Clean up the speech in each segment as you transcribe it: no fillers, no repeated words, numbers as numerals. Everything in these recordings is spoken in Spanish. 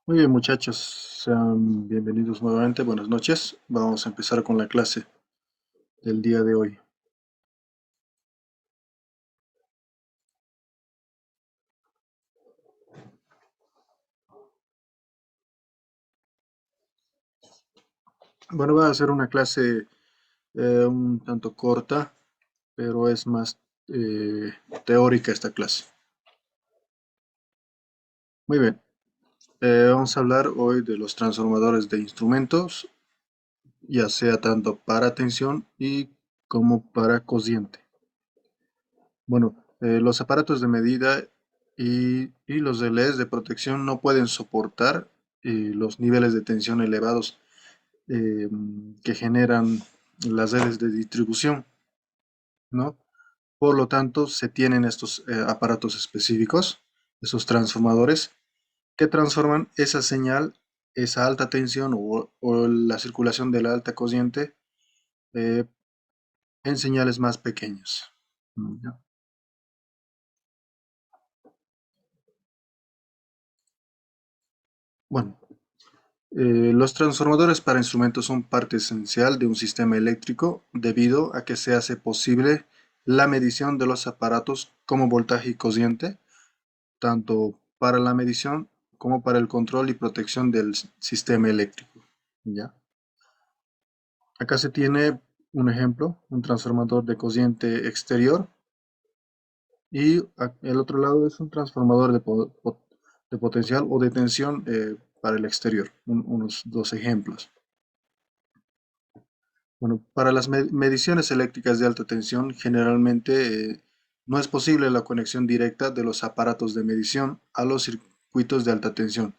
Muy bien, muchachos, sean bienvenidos nuevamente. Buenas noches. Vamos a empezar con la clase del día de hoy. Bueno, va a ser una clase un tanto corta, pero es más teórica esta clase. Muy bien, vamos a hablar hoy de los transformadores de instrumentos, ya sea tanto para tensión y como para cociente. Bueno, los aparatos de medida y los relés de protección no pueden soportar los niveles de tensión elevados eh, que generan las redes de distribución, ¿no? Por lo tanto, se tienen estos aparatos específicos, esos transformadores, que transforman esa señal, esa alta tensión o la circulación de la alta corriente eh, en señales más pequeñas. ¿Ya? Bueno, los transformadores para instrumentos son parte esencial de un sistema eléctrico debido a que se hace posible la medición de los aparatos como voltaje y corriente, tanto para la medición como para el control y protección del sistema eléctrico. ¿Ya? Acá se tiene un ejemplo, un transformador de corriente exterior y el otro lado es un transformador de potencial o de tensión para el exterior, unos dos ejemplos. Bueno, para las mediciones eléctricas de alta tensión, generalmente no es posible la conexión directa de los aparatos de medición a los circuitos de alta tensión,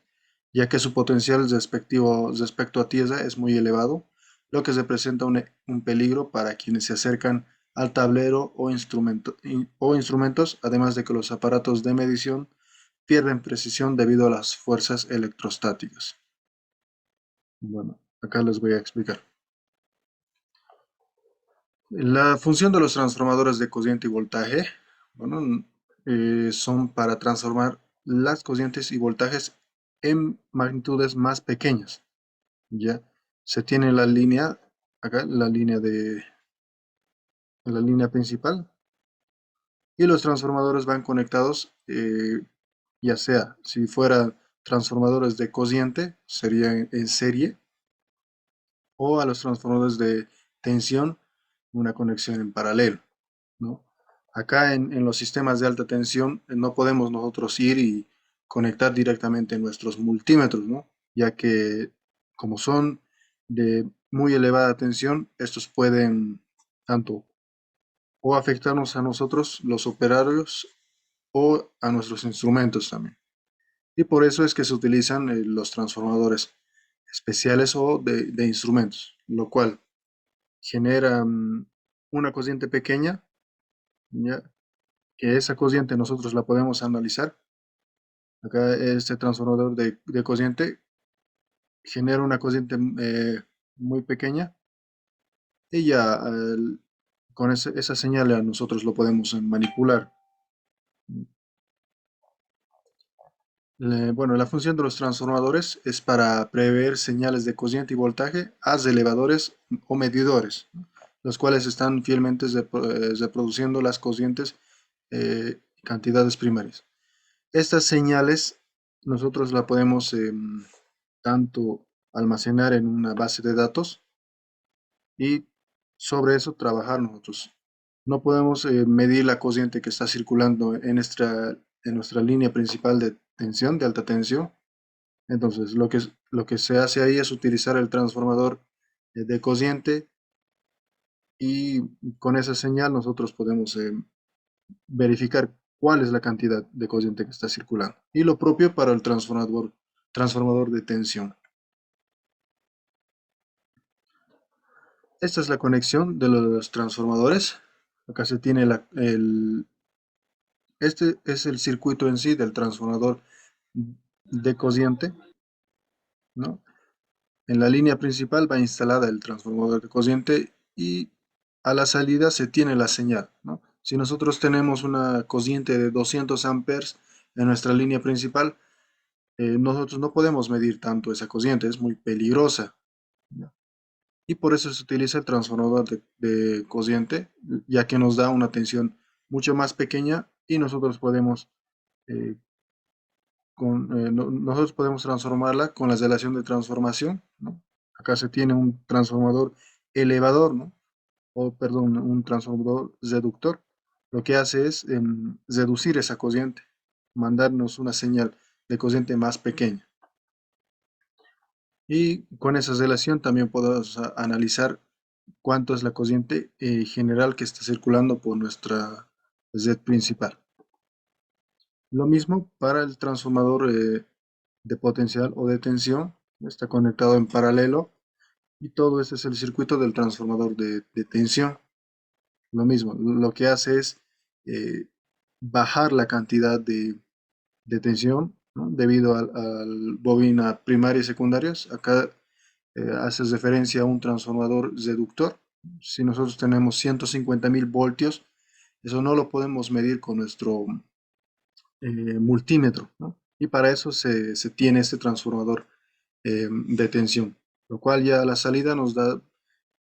ya que su potencial respecto a tierra es muy elevado, lo que representa un peligro para quienes se acercan al tablero o instrumentos, además de que los aparatos de medición pierden precisión debido a las fuerzas electrostáticas. Bueno, acá les voy a explicar. La función de los transformadores de corriente y voltaje, bueno, son para transformar las corrientes y voltajes en magnitudes más pequeñas. Ya se tiene la línea, acá la línea principal, y los transformadores van conectados, ya sea si fuera transformadores de corriente, sería en serie, o a los transformadores de tensión, una conexión en paralelo, ¿no? Acá en los sistemas de alta tensión no podemos nosotros ir y conectar directamente nuestros multímetros, ¿no? Ya que como son de muy elevada tensión, estos pueden tanto o afectarnos a nosotros, los operarios, o a nuestros instrumentos también. Y por eso es que se utilizan los transformadores especiales o de instrumentos, lo cual genera una corriente pequeña, ¿ya? Que esa corriente nosotros la podemos analizar. Acá este transformador de corriente genera una corriente muy pequeña y ya con esa señal ya nosotros lo podemos manipular. Bueno, la función de los transformadores es para prever señales de corriente y voltaje a elevadores o medidores, ¿no? Los cuales están fielmente reproduciendo las corrientes cantidades primarias. Estas señales nosotros la podemos tanto almacenar en una base de datos y sobre eso trabajar nosotros. No podemos medir la corriente que está circulando en nuestra línea principal de tensión, de alta tensión. Entonces, lo que se hace ahí es utilizar el transformador de corriente y con esa señal nosotros podemos verificar cuál es la cantidad de corriente que está circulando. Y lo propio para el transformador de tensión. Esta es la conexión de los transformadores. Acá se tiene este es el circuito en sí del transformador de corriente, ¿no? En la línea principal va instalada el transformador de corriente y a la salida se tiene la señal, ¿no? Si nosotros tenemos una corriente de 200 amperes en nuestra línea principal, nosotros no podemos medir tanto esa corriente, es muy peligrosa, ¿ya? Y por eso se utiliza el transformador de corriente, ya que nos da una tensión mucho más pequeña y nosotros podemos, eh, nosotros podemos transformarla con la relación de transformación, ¿no? Acá se tiene un transformador elevador, ¿no? O perdón, un transformador reductor. Lo que hace es reducir esa corriente, mandarnos una señal de corriente más pequeña. Y con esa relación también podemos analizar cuánto es la corriente general que está circulando por nuestra red principal. Lo mismo para el transformador de potencial o de tensión, está conectado en paralelo y todo este es el circuito del transformador de tensión. Lo mismo, lo que hace es eh, bajar la cantidad de tensión, ¿no? Debido al bobina primaria y secundarias. Acá hace referencia a un transformador reductor. Si nosotros tenemos 150.000 voltios, eso no lo podemos medir con nuestro multímetro, ¿no? Y para eso se tiene este transformador de tensión, lo cual ya a la salida nos da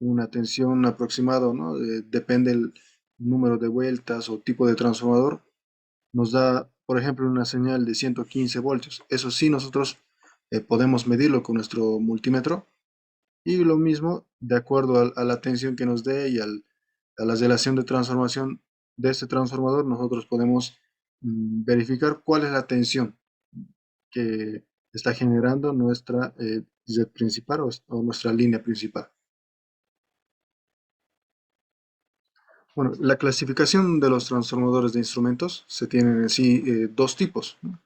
una tensión aproximada, ¿no? Depende el número de vueltas o tipo de transformador, nos da, por ejemplo, una señal de 115 voltios. Eso sí, nosotros podemos medirlo con nuestro multímetro y lo mismo, de acuerdo a la tensión que nos dé y a la relación de transformación de este transformador, nosotros podemos verificar cuál es la tensión que está generando nuestra red principal o nuestra línea principal. Bueno, la clasificación de los transformadores de instrumentos se tienen en sí dos tipos, ¿no?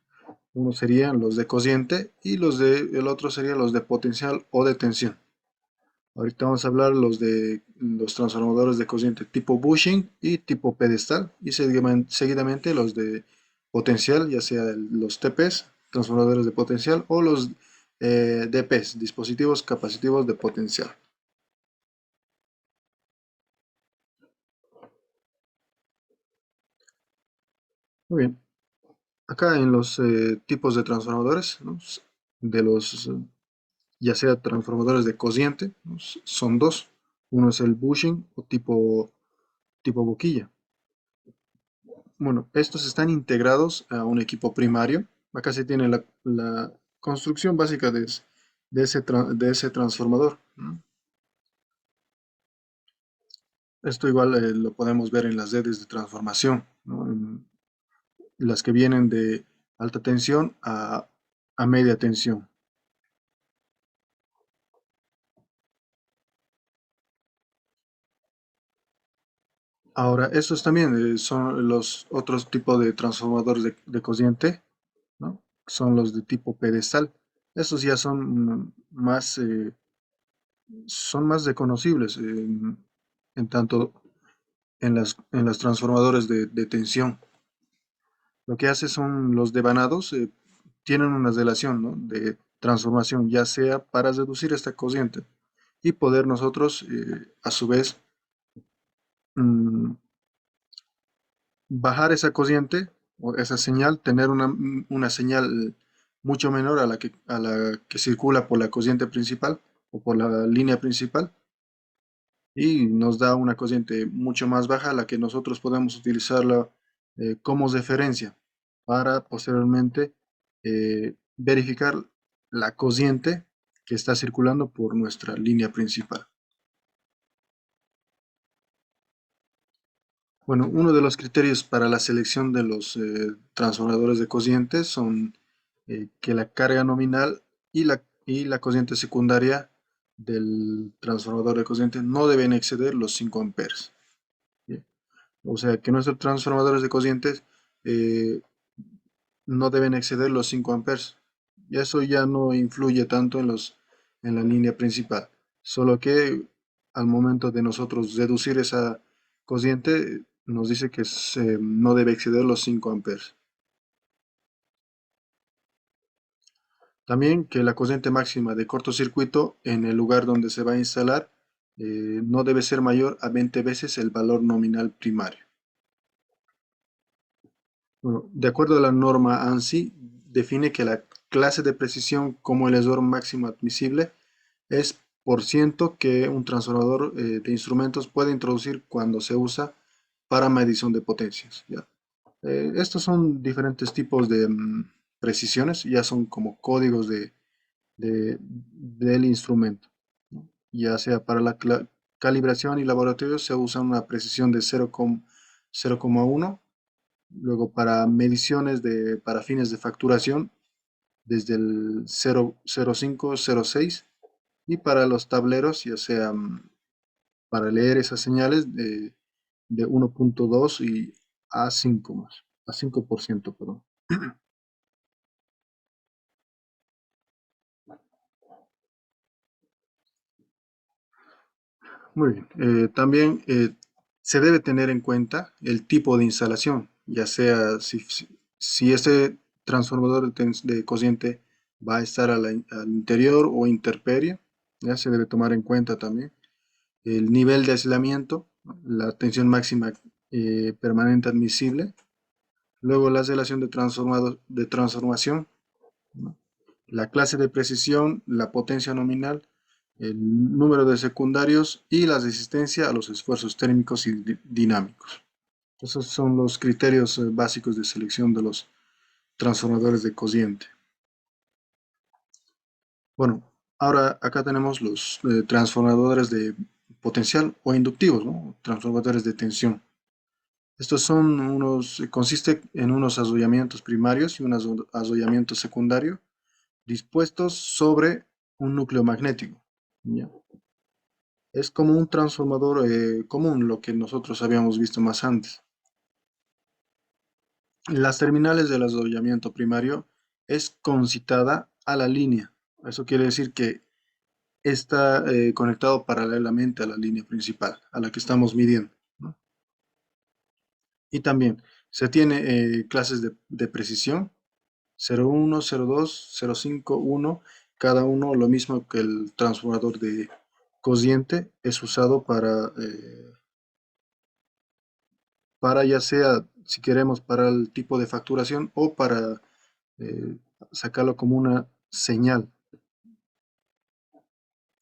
Uno serían los de cociente y el otro serían los de potencial o de tensión. Ahorita vamos a hablar los transformadores de cociente tipo bushing y tipo pedestal y seguidamente los de potencial, ya sea los TPs, transformadores de potencial o los DPs, dispositivos capacitivos de potencial. Muy bien, acá en los tipos de transformadores, ¿no? De los ya sea transformadores de cociente, ¿no? Son dos. Uno es el bushing o tipo boquilla. Bueno, estos están integrados a un equipo primario. Acá se tiene la construcción básica de ese transformador, ¿no? Esto igual lo podemos ver en las redes de transformación, ¿no? En las que vienen de alta tensión a media tensión. Ahora, estos también son los otros tipos de transformadores de corriente, ¿no? Son los de tipo pedestal. Estos ya son más reconocibles en tanto en las transformadores de tensión. Lo que hace son los devanados, tienen una relación, ¿no? De transformación, ya sea para reducir esta corriente y poder nosotros, a su vez, mm, bajar esa corriente o esa señal, tener una señal mucho menor a la que circula por la corriente principal o por la línea principal y nos da una corriente mucho más baja a la que nosotros podemos utilizarla como referencia para posteriormente verificar la corriente que está circulando por nuestra línea principal. Bueno, uno de los criterios para la selección de los transformadores de corriente son que la carga nominal y la corriente secundaria del transformador de corriente no deben exceder los 5 amperes. ¿Sí? O sea, que nuestros transformadores de corrientes eh, no deben exceder los 5 amperes. Y eso ya no influye tanto en la línea principal. Solo que al momento de nosotros reducir esa corriente, nos dice que no debe exceder los 5 amperes. También que la corriente máxima de cortocircuito en el lugar donde se va a instalar no debe ser mayor a 20 veces el valor nominal primario. Bueno, de acuerdo a la norma ANSI, define que la clase de precisión como el error máximo admisible es por ciento que un transformador de instrumentos puede introducir cuando se usa para medición de potencias, ¿ya? Estos son diferentes tipos de precisiones, ya son como códigos del instrumento, ¿no? Ya sea para la calibración y laboratorio se usa una precisión de 0,1, luego para mediciones para fines de facturación desde el 0,05, 0,6, y para los tableros, ya sea para leer esas señales de 1,2 y a 5 más, a 5%, perdón. Muy bien. También se debe tener en cuenta el tipo de instalación, ya sea si este transformador de cociente va a estar al interior o intemperie, ya se debe tomar en cuenta también el nivel de aislamiento, ¿no? La tensión máxima permanente admisible, luego la relación de transformación, ¿no? La clase de precisión, la potencia nominal, el número de secundarios y la resistencia a los esfuerzos térmicos y dinámicos. Esos son los criterios básicos de selección de los transformadores de cociente. Bueno, ahora acá tenemos los transformadores de potencial o inductivos, ¿no? Transformadores de tensión. Estos son consiste en unos arrollamientos primarios y un arrollamiento secundario dispuestos sobre un núcleo magnético, ¿ya? Es como un transformador común, lo que nosotros habíamos visto más antes. Las terminales del arrollamiento primario es concitada a la línea. Eso quiere decir que está conectado paralelamente a la línea principal, a la que estamos midiendo, ¿no? Y también se tiene clases de precisión, 0,1, 0,2, 0,5, 1, cada uno lo mismo que el transformador de cociente es usado para ya sea, si queremos, para el tipo de facturación o para eh, sacarlo como una señal.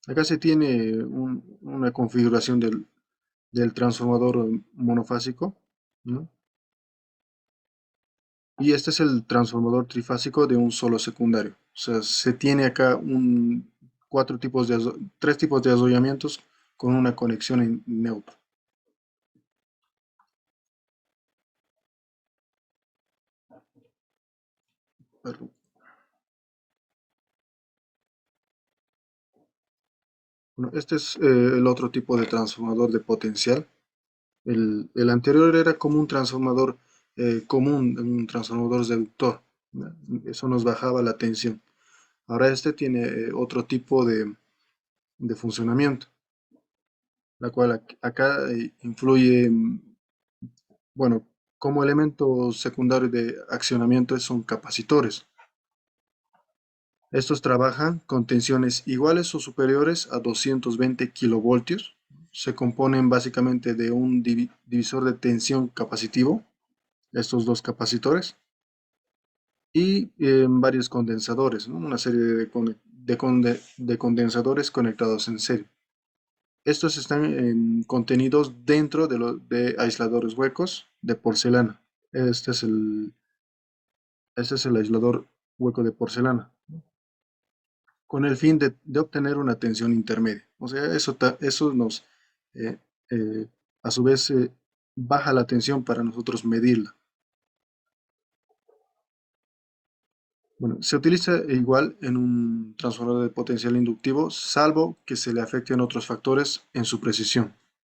Acá se tiene una configuración del transformador monofásico, ¿no? Y este es el transformador trifásico de un solo secundario. O sea, se tiene acá tres tipos de arrollamientos con una conexión en neutro. Perdón. Bueno, este es el otro tipo de transformador de potencial. El anterior era como un transformador común, un transformador reductor, ¿no? Eso nos bajaba la tensión. Ahora este tiene otro tipo de funcionamiento, la cual acá influye, bueno, como elemento secundario de accionamiento son capacitores. Estos trabajan con tensiones iguales o superiores a 220 kilovoltios. Se componen básicamente de un divisor de tensión capacitivo, estos dos capacitores, y varios condensadores, ¿no? Una serie de condensadores conectados en serie. Estos están contenidos dentro de aisladores huecos de porcelana. Este es este es el aislador hueco de porcelana, con el fin de obtener una tensión intermedia. O sea, eso nos, eh, eh, a su vez, baja la tensión para nosotros medirla. Bueno, se utiliza igual en un transformador de potencial inductivo, salvo que se le afecten otros factores en su precisión,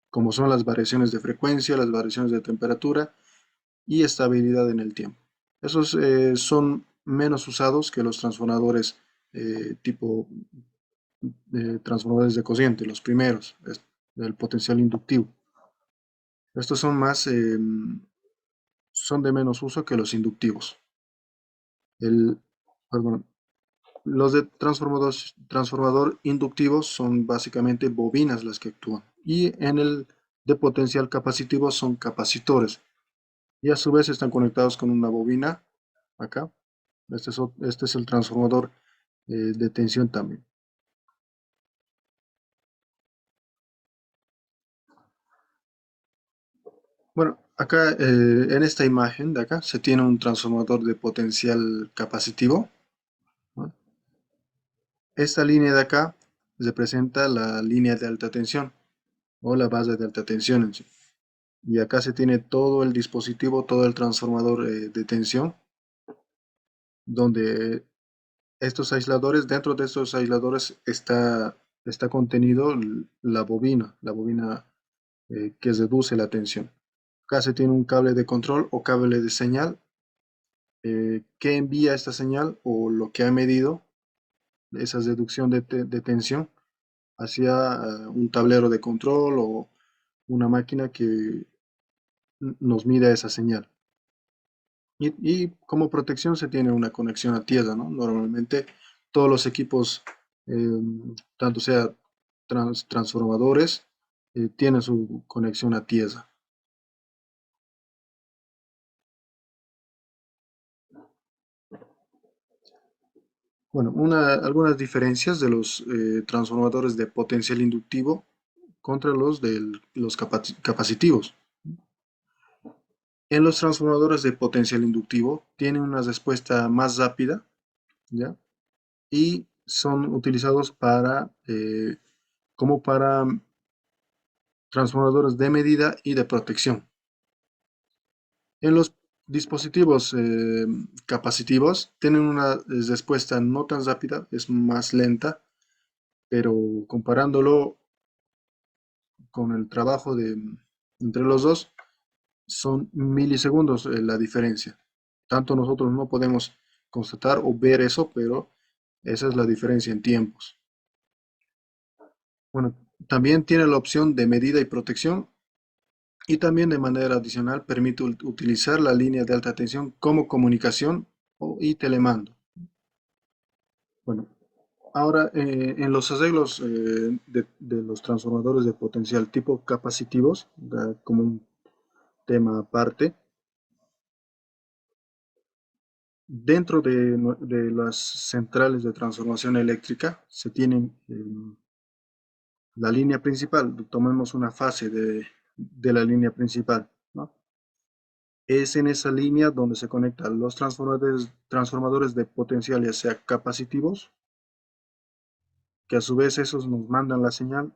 como son las variaciones de frecuencia, las variaciones de temperatura y estabilidad en el tiempo. Esos son menos usados que los transformadores tipo transformadores de cociente, los primeros, del potencial inductivo. Estos son de menos uso que los inductivos. El, perdón, los de transformador inductivo son básicamente bobinas las que actúan. Y en el de potencial capacitivo son capacitores. Y a su vez están conectados con una bobina acá. Este es el transformador de tensión también. Bueno, acá en esta imagen de acá se tiene un transformador de potencial capacitivo, ¿no? Esta línea de acá representa la línea de alta tensión o la base de alta tensión en sí. Y acá se tiene todo el dispositivo, todo el transformador de tensión, donde estos aisladores, dentro de estos aisladores está contenido la bobina que reduce la tensión. Acá se tiene un cable de control o cable de señal que envía esta señal o lo que ha medido esa reducción de tensión hacia un tablero de control o una máquina que nos mida esa señal. Y como protección se tiene una conexión a tierra, ¿no? Normalmente todos los equipos, eh, tanto sea transformadores, tienen su conexión a tierra. Bueno, algunas diferencias de los transformadores de potencial inductivo contra los de los capacitivos. En los transformadores de potencial inductivo tienen una respuesta más rápida, ¿ya? Y son utilizados como para transformadores de medida y de protección. En los dispositivos capacitivos tienen una respuesta no tan rápida, es más lenta, pero comparándolo con el trabajo entre los dos, son milisegundos la diferencia. Tanto nosotros no podemos constatar o ver eso, pero esa es la diferencia en tiempos. Bueno, también tiene la opción de medida y protección y también de manera adicional permite utilizar la línea de alta tensión como comunicación y telemando. Bueno, ahora en los arreglos de los transformadores de potencial tipo capacitivos, como un tema aparte, dentro de las centrales de transformación eléctrica se tienen la línea principal. Tomemos una fase de la línea principal, ¿no? Es en esa línea donde se conectan los transformadores de potencial, ya sea capacitivos, que a su vez esos nos mandan la señal,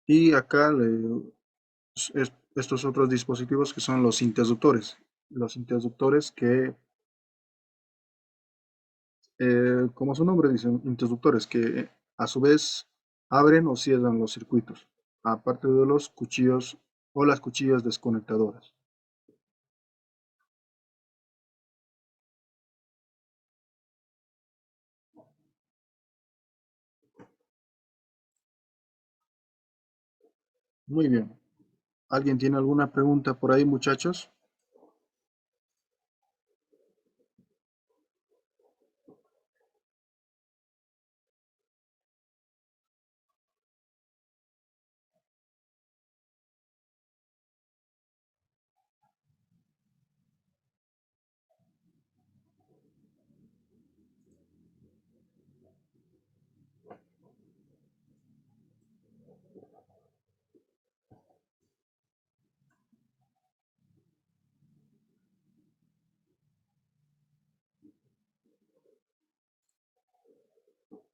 y acá estos otros dispositivos que son los interruptores. Los interruptores que, como su nombre dice, interruptores que a su vez abren o cierran los circuitos, aparte de los cuchillos o las cuchillas desconectadoras. Muy bien. ¿Alguien tiene alguna pregunta por ahí, muchachos?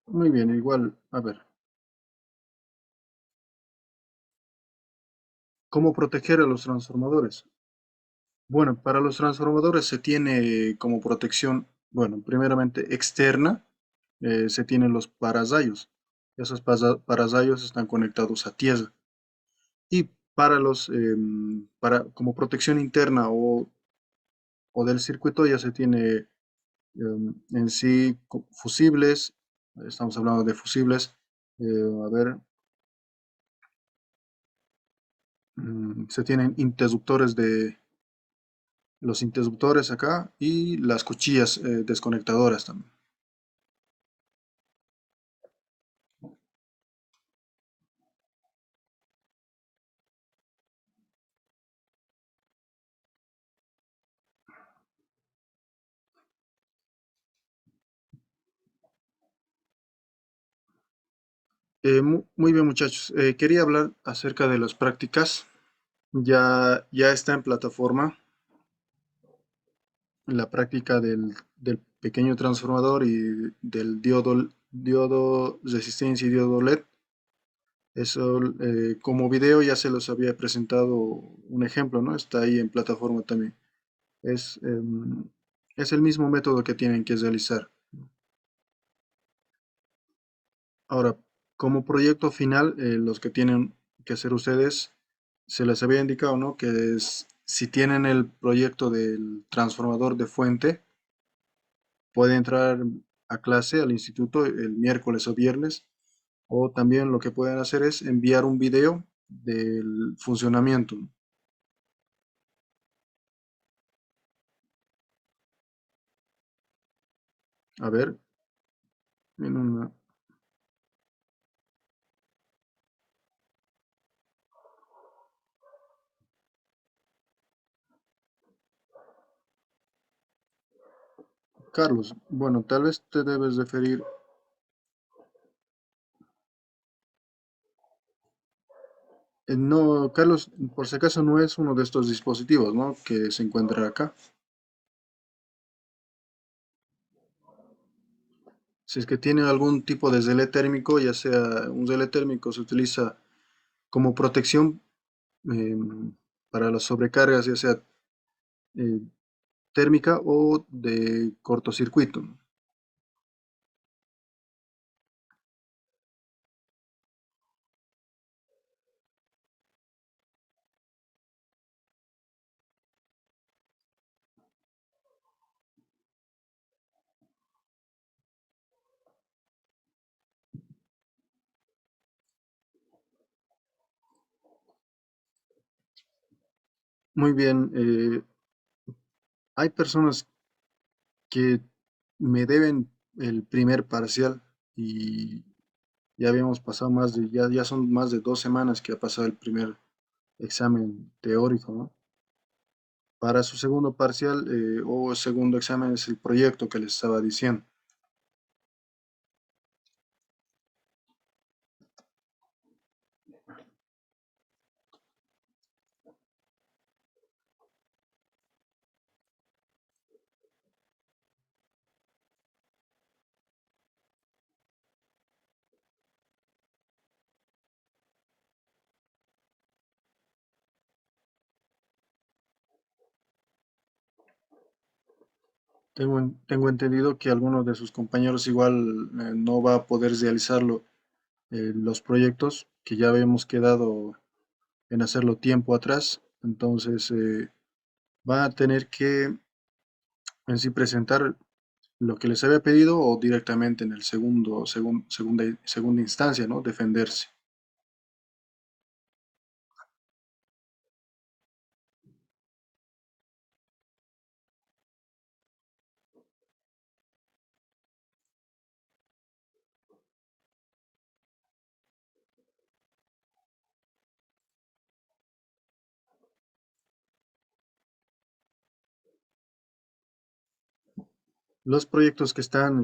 Muy bien, igual, a ver, ¿cómo proteger a los transformadores? Bueno, para los transformadores se tiene como protección, bueno, primeramente externa, se tienen los pararrayos. Esos pararrayos están conectados a tierra. Y como protección interna o del circuito ya se tiene en sí fusibles, estamos hablando de fusibles, a ver, se tienen interruptores los interruptores acá y las cuchillas desconectadoras también. Muy bien, muchachos. Quería hablar acerca de las prácticas. Ya está en plataforma la práctica del pequeño transformador y del diodo resistencia y diodo LED. Eso, como video ya se los había presentado un ejemplo, ¿no? Está ahí en plataforma también. Es, em, es el mismo método que tienen que realizar. Ahora, como proyecto final, los que tienen que hacer ustedes, se les había indicado, ¿no? Que si tienen el proyecto del transformador de fuente, pueden entrar a clase al instituto el miércoles o viernes, o también lo que pueden hacer es enviar un video del funcionamiento. A ver, en una- Carlos, bueno, tal vez te debes referir. No, Carlos, por si acaso no es uno de estos dispositivos, ¿no? Que se encuentra acá. Si es que tiene algún tipo de relé térmico, ya sea un relé térmico se utiliza como protección eh, para las sobrecargas, ya sea eh, térmica o de cortocircuito. Muy bien, hay personas que me deben el primer parcial y ya habíamos pasado ya son más de 2 semanas que ha pasado el primer examen teórico, ¿no? Para su segundo parcial o segundo examen es el proyecto que les estaba diciendo. Tengo entendido que algunos de sus compañeros igual no va a poder realizarlo, los proyectos que ya habíamos quedado en hacerlo tiempo atrás. Entonces va a tener que en sí presentar lo que les había pedido o directamente en el segunda instancia, ¿no? Defenderse. Los proyectos que están,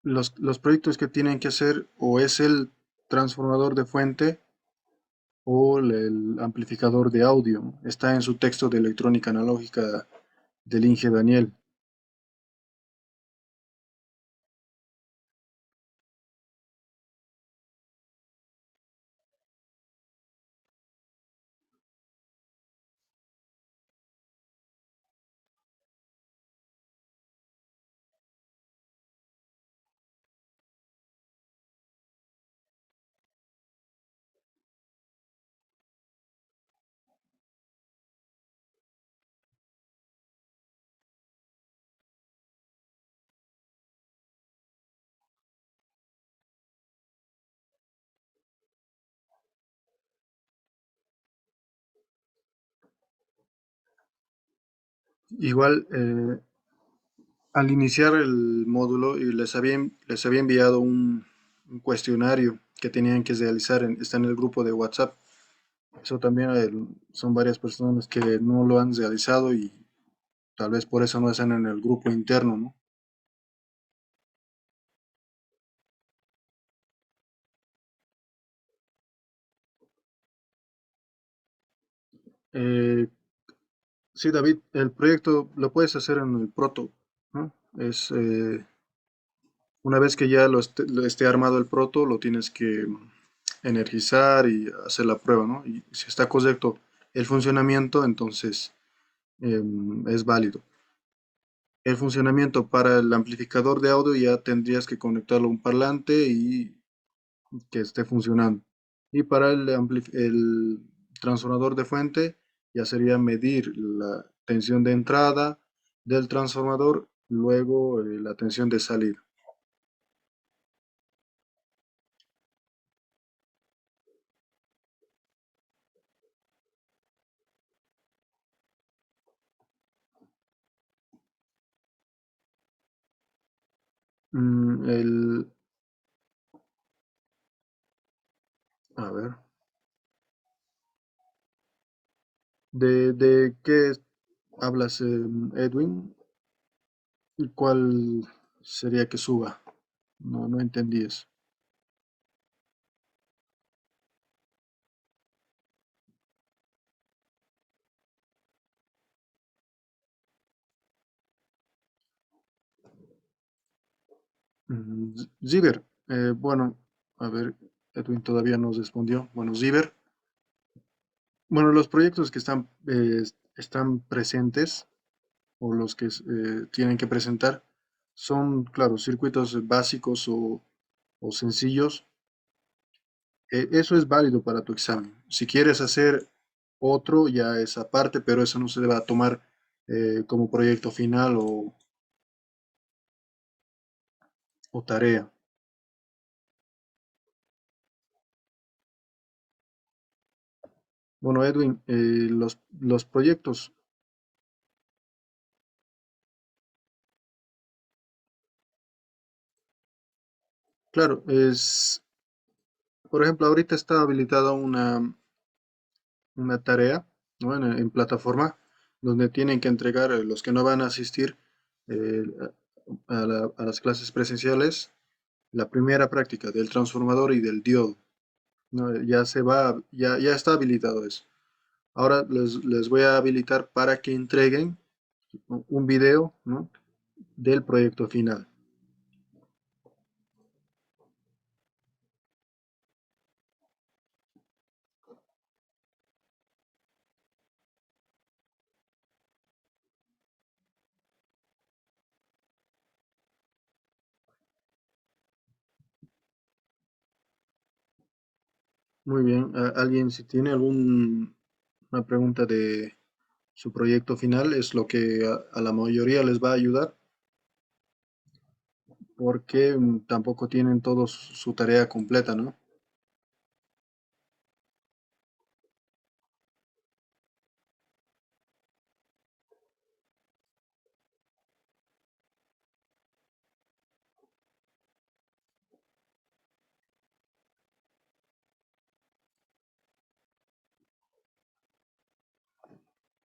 los proyectos que tienen que hacer o es el transformador de fuente o el amplificador de audio. Está en su texto de electrónica analógica del Inge Daniel. Igual, al iniciar el módulo y les había enviado un cuestionario que tenían que realizar, está en el grupo de WhatsApp. Eso también son varias personas que no lo han realizado y tal vez por eso no están en el grupo interno, ¿no? Eh, sí, David, el proyecto lo puedes hacer en el proto, ¿no? Una vez que ya lo esté armado el proto, lo tienes que energizar y hacer la prueba, ¿no? Y si está correcto el funcionamiento, entonces es válido. El funcionamiento para el amplificador de audio ya tendrías que conectarlo a un parlante y que esté funcionando. Y para el transformador de fuente ya sería medir la tensión de entrada del transformador, luego la tensión de salida. Mm, el, a ver, ¿de qué hablas, Edwin? ¿Y cuál sería que suba? No, no entendí eso. Ziver, bueno, a ver, Edwin todavía nos respondió. Bueno, Ziver, bueno, los proyectos que están presentes o los que tienen que presentar son, claro, circuitos básicos o sencillos. Eso es válido para tu examen. Si quieres hacer otro, ya es aparte, pero eso no se va a tomar como proyecto final o tarea. Bueno, Edwin, los proyectos, claro, por ejemplo, ahorita está habilitada una tarea, ¿no? En plataforma donde tienen que entregar los que no van a asistir eh, a las clases presenciales la primera práctica del transformador y del diodo, ¿no? Ya está habilitado eso. Ahora les voy a habilitar para que entreguen un video, ¿no? Del proyecto final. Muy bien. ¿Alguien si tiene una pregunta de su proyecto final? Es lo que a la mayoría les va a ayudar porque tampoco tienen todos su tarea completa, ¿no?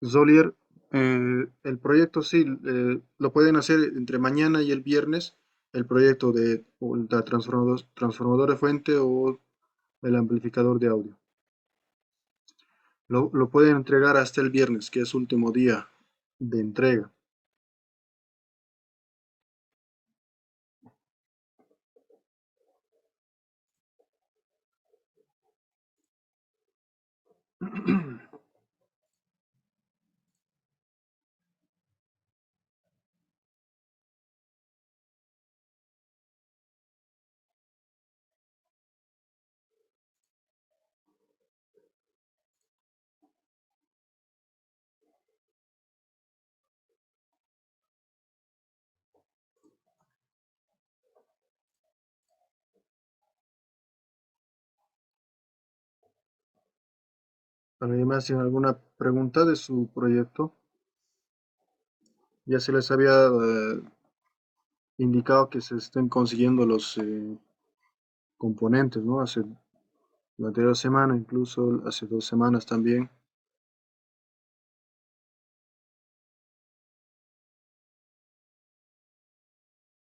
Zolier, el proyecto sí, lo pueden hacer entre mañana y el viernes, el proyecto de o el transformador de fuente o el amplificador de audio. Lo pueden entregar hasta el viernes, que es último día de entrega. Además, si alguna pregunta de su proyecto, ya se les había indicado que se estén consiguiendo los componentes, ¿no? Hace la anterior semana, incluso hace 2 semanas también.